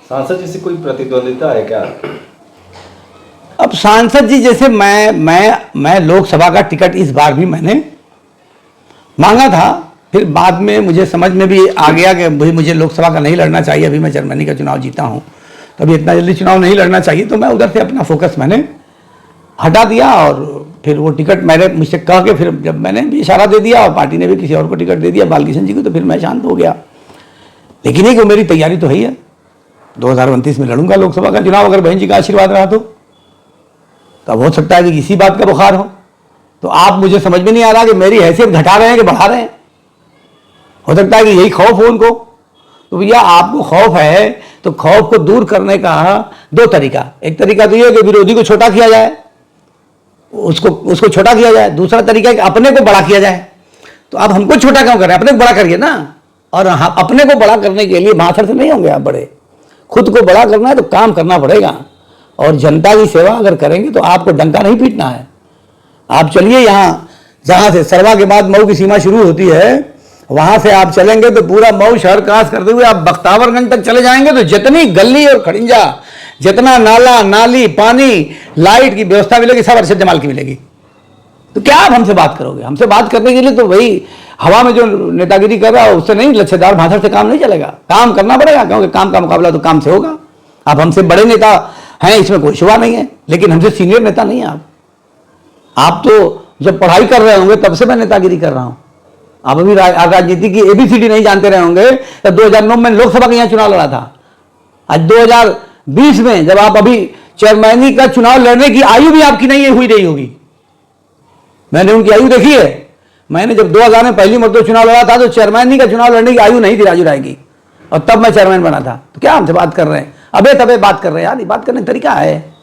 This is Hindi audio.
सांसद जी से कोई प्रतिद्वंदिता है क्या? अब सांसद जी जैसे मैं लोकसभा का टिकट इस बार भी मैंने मांगा था, फिर बाद में मुझे समझ में भी आ गया कि भाई मुझे लोकसभा का नहीं लड़ना चाहिए, अभी मैं जर्मनी का चुनाव जीता हूँ, तो अभी इतना जल्दी चुनाव नहीं लड़ना चाहिए, तो मैं उधर से अपना फोकस मैंने हटा दिया और फिर वो टिकट मैंने मुझसे कह के फिर जब मैंने भी इशारा दे दिया और पार्टी ने भी किसी और को टिकट दे दिया, बालकिशन जी को, तो फिर मैं शांत हो गया। लेकिन एक मेरी तैयारी तो है ही है, 2029 में लड़ूंगा लोकसभा का चुनाव, अगर बहन जी का आशीर्वाद रहा तो। अब हो सकता है कि इसी बात का बुखार हो, तो आप मुझे समझ में नहीं आ रहा कि मेरी हैसियत घटा रहे हैं कि बढ़ा रहे हैं। हो सकता है कि यही खौफ हो उनको। तो भैया आपको खौफ है तो खौफ को दूर करने का दो तरीका, एक तरीका तो ये कि विरोधी को छोटा किया जाए, उसको छोटा किया जाए, दूसरा तरीका है कि अपने को बड़ा किया जाए। तो आप हमको छोटा क्यों करें, अपने को बड़ा करिए ना। और अपने को बड़ा करने के लिए भाषण से नहीं होंगे आप बड़े, खुद को बड़ा करना है तो काम करना पड़ेगा, और जनता की सेवा अगर करेंगे तो आपको डंका नहीं पीटना है। आप चलिए यहाँ जहाँ से सरवा के बाद मऊ की सीमा शुरू होती है, वहाँ से आप चलेंगे तो पूरा मऊ शहर क्रॉस करते हुए आप बख्तावरगंज तक चले जाएंगे, तो जितनी गली और खड़िंजा, जितना नाला नाली पानी लाइट की व्यवस्था मिलेगी सब अरशद जमाल की मिलेगी। तो क्या आप हमसे बात करोगे? हमसे बात करने के लिए तो वही हवा में जो नेतागिरी कर रहा है उससे नहीं, लच्छेदार भाषण से काम नहीं चलेगा, काम करना पड़ेगा, क्योंकि काम का मुकाबला तो काम से होगा। आप हमसे बड़े नेता हैं, इसमें कोई शुबा नहीं है, लेकिन हमसे सीनियर नेता नहीं है आप तो जब पढ़ाई कर रहे होंगे तब से मैं नेतागिरी कर रहा हूं। आप अभी राजनीति की ABCD नहीं जानते रहे होंगे, तो 2009 में लोकसभा का यहाँ चुनाव लड़ा था। आज 2020 में जब आप अभी चेयरमैनी का चुनाव लड़ने की आयु भी आपकी नहीं हुई रही होगी, मैंने उनकी आयु देखी है। मैंने जब 2000 में पहली मरतबा चुनाव लड़ा था तो चेयरमैनी का चुनाव लड़ने की आयु नहीं थी राजू राय की, और तब मैं चेयरमैन बना था। तो क्या हमसे बात कर रहे हैं, अबे तबे बात कर रहे हैं यार, ये बात करने का तरीका है।